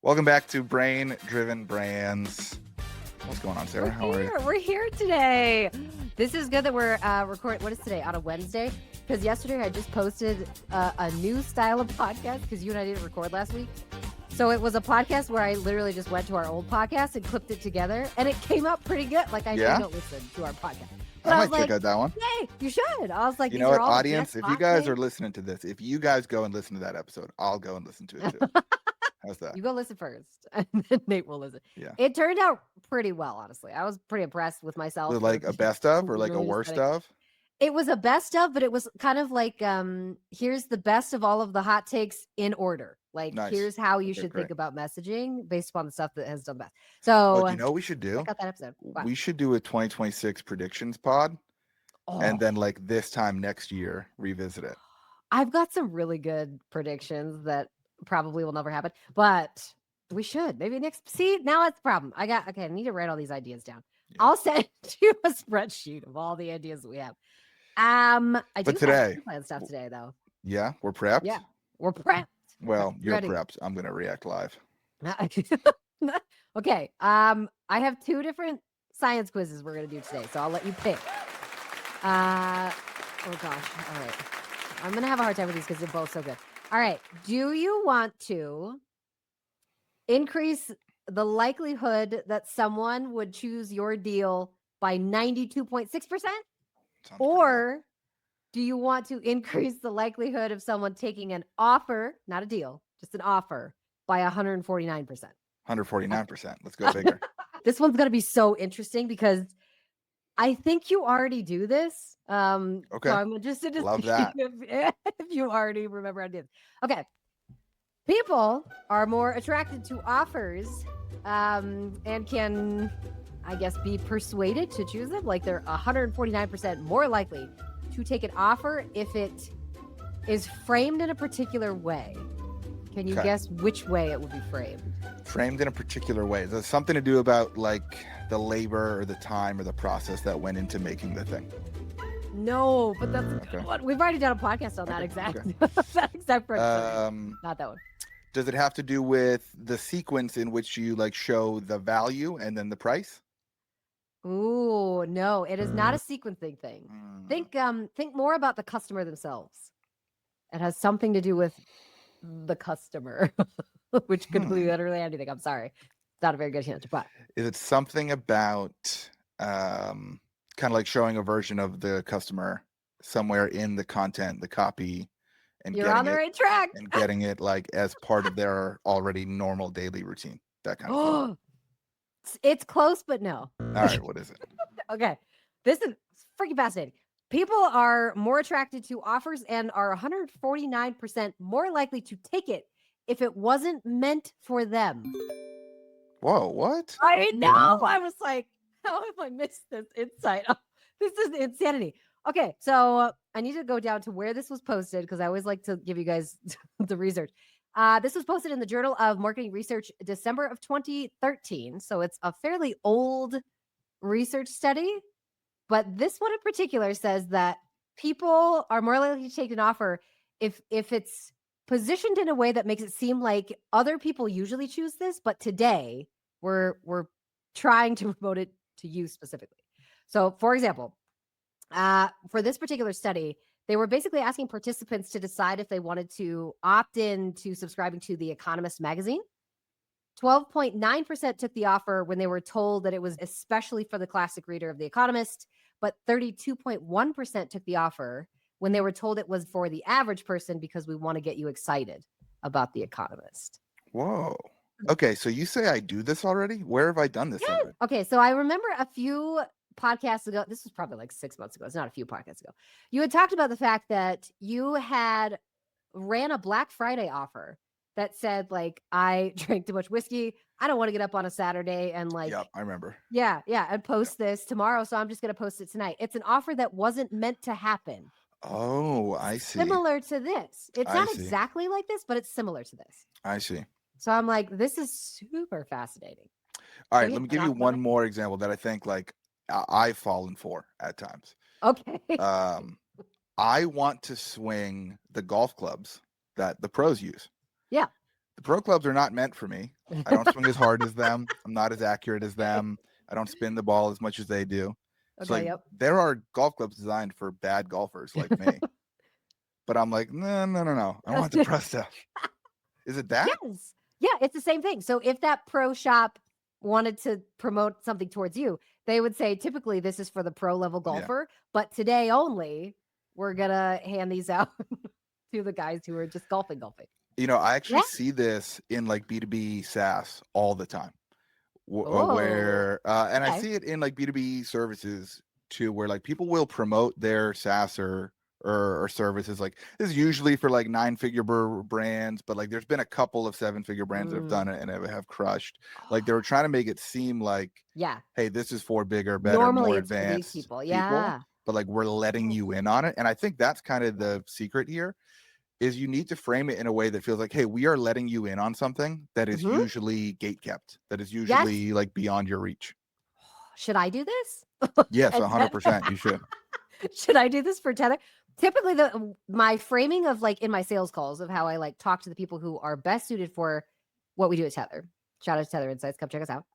Welcome back to Brain Driven Brands. What's going on, Sarah? How are you? We're here today. This is good that we're recording. What is today? On a Wednesday? Because yesterday I just posted a new style of podcast because you and I didn't record last week. So it was a podcast where I literally just went to our old podcast and clipped it together, and it came out pretty good. Like I don't listen to our podcast. But I might check out that one. Yay, you should. I was like, you know what, audience? If you guys are listening to this, if you guys go and listen to that episode, I'll go and listen to it too. How's that? You go listen first, and then Nate will listen. Yeah. It turned out pretty well, honestly. I was pretty impressed with myself. Was it like a best of or like a worst of? It was a best of, but it was kind of like, here's the best of all of the hot takes in order. Like, here's how you should think about messaging based upon the stuff that has done the best. So, you know what we should do? Check out that episode. Wow. We should do a 2026 predictions pod. And then like this time next year, revisit it. I've got some really good predictions that probably will never happen, but we should maybe next. See, now that's the problem. I need to write all these ideas down. Yeah. I'll send you a spreadsheet of all the ideas that we have. I do today plan stuff today though. Yeah, we're prepped. Yeah, we're prepped. Well, you're prepped. I'm gonna react live. Okay. I have two different science quizzes we're gonna do today, so I'll let you pick. Oh gosh. All right. I'm gonna have a hard time with these because they're both so good. All right. Do you want to increase the likelihood that someone would choose your deal by 92.6%? Or do you want to increase the likelihood of someone taking an offer, not a deal, just an offer, by 149%? 149%. Let's go bigger. This one's going to be so interesting because I think you already do this. Okay. So I'm interested to Love see that. if you already remember how to do this. Okay. People are more attracted to offers and can, I guess, be persuaded to choose them. Like they're 149% more likely to take an offer if it is framed in a particular way. Can you guess which way it would be framed? Framed in a particular way. Is there something to do about like the labor or the time or the process that went into making the thing? No, but that's a good one. We've already done a podcast on that exact that exact person. Not that one. Does it have to do with the sequence in which you like show the value and then the price? Ooh, no, it is not a sequencing thing. Think more about the customer themselves. It has something to do with the customer, which could be literally anything. I'm sorry. It's not a very good hint, but is it something about kind of like showing a version of the customer somewhere in the content, the copy, and you're on the right track and getting it like as part of their already normal daily routine, that kind of thing? It's close, but no. All right, what is it? Okay, this is freaking fascinating. People are more attracted to offers and are 149% more likely to take it if it wasn't meant for them. Whoa, what? I know. I was like, how have I missed this insight? This is insanity. Okay, so I need to go down to where this was posted because I always like to give you guys the research. This was posted in the Journal of Marketing Research, December of 2013. So it's a fairly old research study. But this one in particular says that people are more likely to take an offer if it's positioned in a way that makes it seem like other people usually choose this, but today we're trying to promote it to you specifically. So, for example, for this particular study, they were basically asking participants to decide if they wanted to opt in to subscribing to The Economist magazine. 12.9% took the offer when they were told that it was especially for the classic reader of The Economist, but 32.1% took the offer when they were told it was for the average person because we want to get you excited about The Economist. Whoa. Okay, so you say I do this already? Where have I done this already? Okay, so I remember a few podcasts ago, this was probably like 6 months ago, it's not a few podcasts ago, you had talked about the fact that you had ran a Black Friday offer that said, like, I drank too much whiskey. I don't want to get up on a Saturday and like, yeah, I remember. Yeah, and post this tomorrow. So I'm just going to post it tonight. It's an offer that wasn't meant to happen. Oh, I see. Similar to this. It's not exactly like this, but it's similar to this. I see. So I'm like, this is super fascinating. All right, let me give you one more example that I think like I've fallen for at times. Okay. I want to swing the golf clubs that the pros use. Yeah. The pro clubs are not meant for me. I don't swing as hard as them. I'm not as accurate as them. I don't spin the ball as much as they do. So Okay, like yep. there are golf clubs designed for bad golfers like me. But I'm like, no, no, no, no. I want the pro stuff. Is it that? Yes. Yeah, it's the same thing. So if that pro shop wanted to promote something towards you, they would say typically this is for the pro level Yeah. golfer, but today only we're gonna hand these out to the guys who are just golfing. I actually Yeah. see this in like B2B SaaS all the time. Oh, And I okay. see it in like B2B services too, where like people will promote their SaaS or services. Like this is usually for like 9-figure brands, but like there's been a couple of 7-figure brands that have done Mm. it and have crushed. Like they were trying to make it seem like, Yeah. hey, this is for bigger, better, Normally more it's for these advanced people. people, Yeah. but like we're letting Oh, you in on it. And I think that's kind of yeah. the secret here is you need to frame it in a way that feels like, hey, we are letting you in on something that is Mhm. usually gate kept, that is Yes. usually like beyond your reach. Should I do this? Yes, And then 100%. You should. should I do this for Tether? Typically, my framing of like in my sales calls of how I like talk to the people who are best suited for what we do at Tether. Shout out to Tether Insights. Come check us out.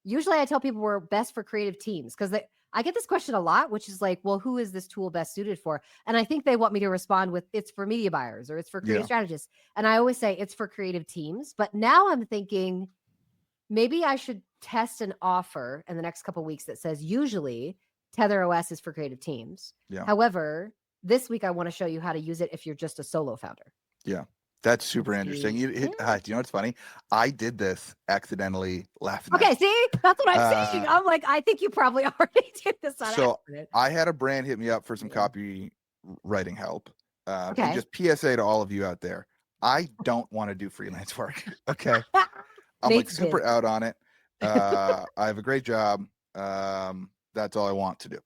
Usually I tell people we're best for creative teams because I get this question a lot, which is like, well, who is this tool best suited for? And I think they want me to respond with it's for media buyers or it's for creative Yeah. strategists. And I always say it's for creative teams. But now I'm thinking maybe I should test an offer in the next couple of weeks that says usually TetherOS is for creative teams. Yeah. However, this week I want to show you how to use it if you're just a solo founder. Yeah. That's And super interesting. see. Yeah. Do you know what's funny? I did this accidentally last Okay, night. see? That's what I'm saying. Uh, I'm like, I think you probably already did this on so accident. I had a brand hit me up for some Yeah. copywriting help. And Okay. just PSA to all of you out there. I don't want to do freelance work. Okay. I'm like Nate's biz. super out on it. I have a great job. That's all I want to do.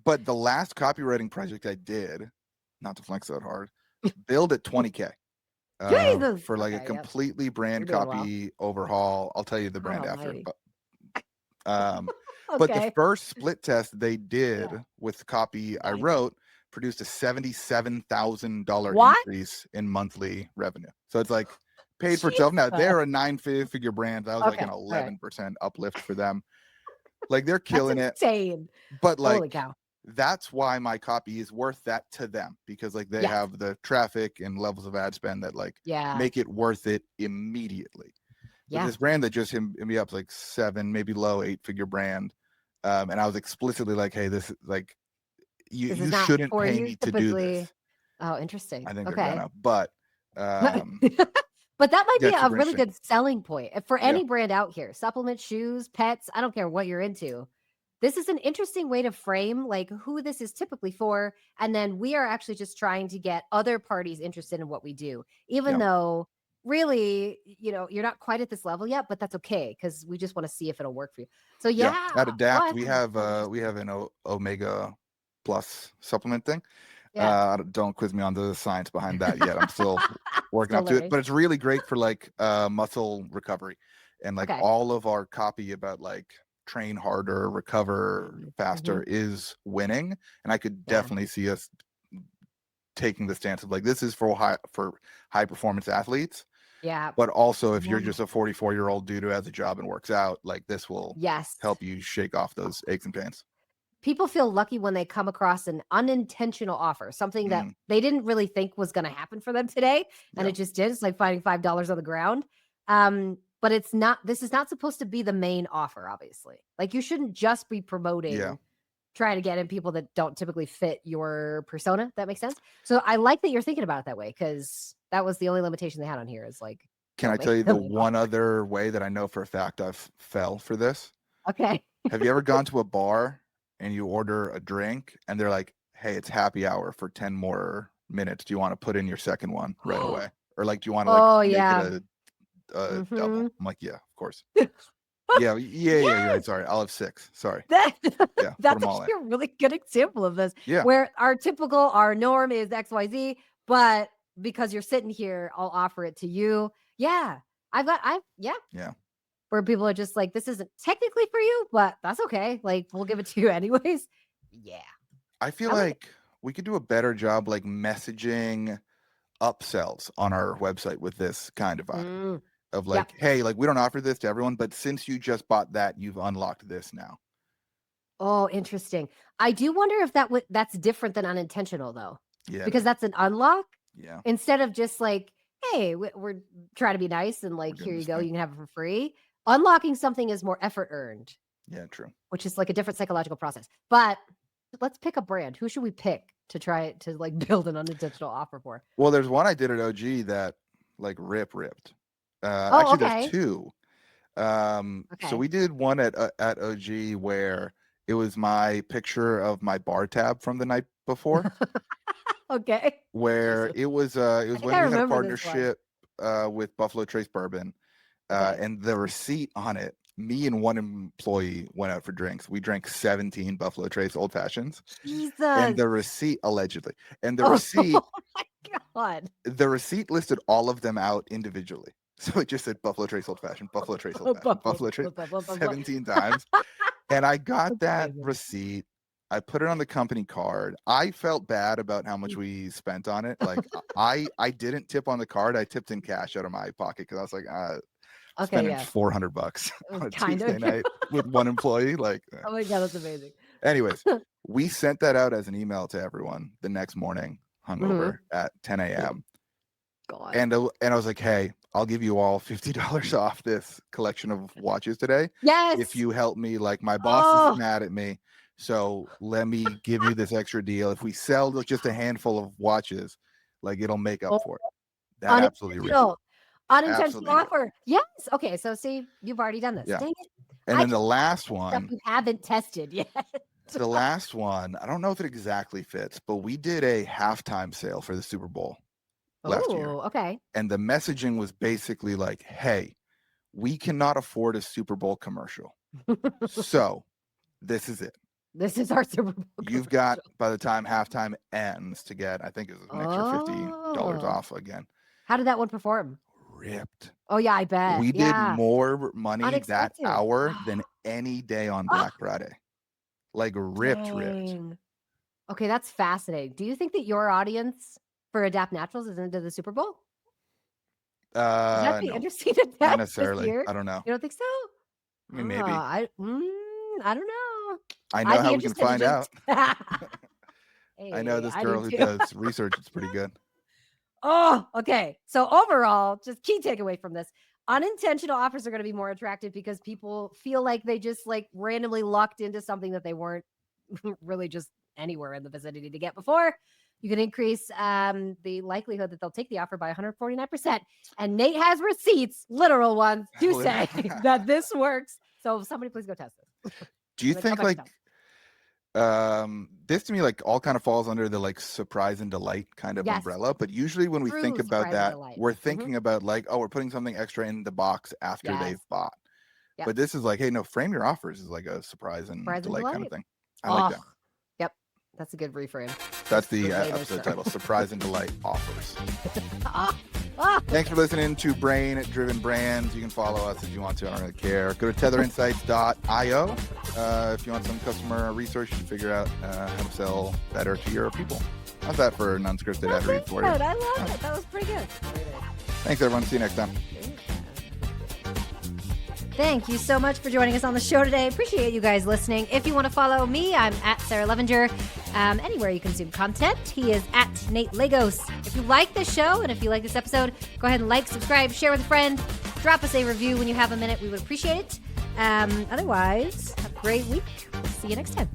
But the last copywriting project I did, not to flex that hard, billed at 20K Jesus. for like a Okay, yep. completely You're brand doing well. copy overhaul. I'll tell you the God brand after. almighty. Um, but the Okay. first split test they did Yeah. with copy I Nice. wrote produced a $77,000 What? increase in monthly revenue. So it's like paid for itself. Now Jesus. they're a 9-figure brand. That was like an Okay. All right. 11% uplift for them. Like they're That's killing it. insane. But Holy like cow. that's why my copy is worth that to them because like they Yes. have the traffic and levels of ad spend that like Yeah. make it worth it immediately. But Yeah. this brand that just hit me up like 7, maybe low 8-figure brand. And I was explicitly like, hey, this is like This is you not shouldn't for pay you me to do typically. this. Oh, interesting. I think they're Okay. gonna, but But that might be that's a super really interesting. good selling point for Yeah. any brand out here. Supplements, shoes, pets, I don't care what you're into. This is an interesting way to frame like who this is typically for. And then we are actually just trying to get other parties interested in what we do, even Yeah. though really, you're not quite at this level yet, but that's okay because we just want to see if it'll work for you. So Yeah. yeah, At well, Adapt, I think it's so we interesting. have an Omega Plus supplement thing. Yeah. Don't quiz me on the science behind that yet. I'm still working Still up to it, learning. but it's really great for like muscle recovery and like Okay. all of our copy about like train harder, recover Mm-hmm. faster is winning. And I could Yeah. definitely see us taking the stance of like this is for high performance athletes, Yeah. but also if you're Yeah. just a 44-year-old dude who has a job and works out, like this will Yes. help you shake off those aches and pains. People feel lucky when they come across an unintentional offer, something that Mm, they didn't really think was going to happen for them today, and yeah. it just did. It's like finding $5 on the ground. But it's not. This is not supposed to be the main offer. Obviously, like you shouldn't just be Yeah. promoting, trying to get in people that don't typically fit your persona. That makes sense. So I like that you're thinking about it that way because that was the only limitation they had on here. Is like, Can I don't tell make you it the the main one offer. other way that I know for a fact I've fell for this? Okay. Have you ever gone to a bar and you order a drink and they're like, "Hey, it's happy hour for 10 more minutes. Do you want to put in your second one right away?" Or like, "Do you want to like Oh make it yeah. a Mm-hmm. double?" I'm like, "Yeah, of course." Yeah, you're right. Yes. Sorry. I'll have 6. Sorry. That Yeah, put that's them all in. actually a really good example of this, Yeah. where our norm is XYZ, but because you're sitting here, I'll offer it to you. Yeah. Yeah, Yeah. where people are just like, this isn't technically for you, but that's okay. Like, we'll give it to you anyways. Yeah. I feel I like it. like we could do a better job like messaging upsells on our website with this kind of item of Yeah. like, hey, like we don't offer this to everyone, but since you just bought that, you've unlocked this now. Oh, interesting. I do wonder if that's different than unintentional though, Yeah. because that's an unlock Yeah. instead of just like, hey, we're trying to be nice and like, doing here you this go, thing. you can have it for free. Unlocking something is more effort earned, Yeah, true. which is like a different psychological process. But let's pick a brand. Who should we pick to try to like build an unintentional offer for? Well, there's one I did at OG that like ripped. Oh, Actually, okay. there's two. So we did one at OG where it was my picture of my bar tab from the night before, Okay. where Jesus. it was think when I we had a remember this one. partnership with Buffalo Trace Bourbon, Okay. and the receipt on it. Me and one employee went out for drinks. We drank 17 Buffalo Trace Old Fashions, Jesus. and the receipt allegedly, and the Oh, receipt, oh my God. the receipt listed all of them out individually. So it just said Buffalo Trace Old Fashioned, Buffalo Trace Old Fashioned, Buffalo Trace 17 times. And I got that amazing. receipt. I put it on the company card. I felt bad about how much we spent on it. Like I didn't tip on the card. I tipped in cash out of my pocket because I was like, Okay, spending yeah. $400 on a Kind Tuesday of. night with one employee. Like, Oh my God, that's amazing. anyways, we sent that out as an email to everyone the next morning, hungover at 10 a.m. God. And I was like, hey, I'll give you all $50 off this collection of watches today Yes. if you help me. Like my boss Oh, is mad at me, so let me give you this extra deal. If we sell just a handful of watches, like it'll make up for it. That absolutely ripped. unintentional Absolutely. offer. Yes. Okay. So see, you've already done this. Yeah. Dang it. And I then the can't last stuff one, you haven't tested yet. the last one, I don't know if it exactly fits, but we did a halftime sale for the Super Bowl last year. Oh, okay. And the messaging was basically like, hey, we cannot afford a Super Bowl commercial. So this is it. This is our Super Bowl. You've got, by the time halftime ends, to get, I think it was an extra $50 off again. How did that one perform? Ripped. Oh, yeah, I bet. We did more money Unexpected. that hour than any day on Black Friday. Like ripped. Dang. Okay, that's fascinating. Do you think that your audience for Adapt Naturals is into the Super Bowl? Would that be No, interesting to test not this necessarily. year? I don't know. You don't think so? I mean, maybe. I don't know. I know I'd be how we can interested to find out. I know Hey, this I girl do who too. does research. It's pretty good. Oh, okay. So overall, just key takeaway from this. Unintentional offers are going to be more attractive because people feel like they just like randomly lucked into something that they weren't really just anywhere in the vicinity to get before. You can increase the likelihood that they'll take the offer by 149%. And Nate has receipts, literal ones, to say that this works. So somebody please go test this. Do you think like this to me like all kind of falls under the like surprise and delight kind of umbrella, but usually when we think about that, we're thinking about like, oh, we're putting something extra in the box after they've bought. But this is like, hey, no, frame your offers is like a surprise and delight kind of thing. I like that. Yep. That's a good reframe. That's the episode title, Surprise and Delight Offers. Thanks for listening to Brain Driven Brands. You can follow us if you want to. I don't really care. Go to tetherinsights.io if you want some customer research to figure out how to sell better to your people. How's that for an unscripted ad read for you? I love it. That was pretty good. Thanks, everyone. See you next time. Thank you so much for joining us on the show today. Appreciate you guys listening. If you want to follow me, I'm at Sarah Levinger. Anywhere you consume content, he is at Nate Lagos. If you like this show and if you like this episode, go ahead and like, subscribe, share with a friend. Drop us a review when you have a minute. We would appreciate it. Otherwise, have a great week. We'll see you next time.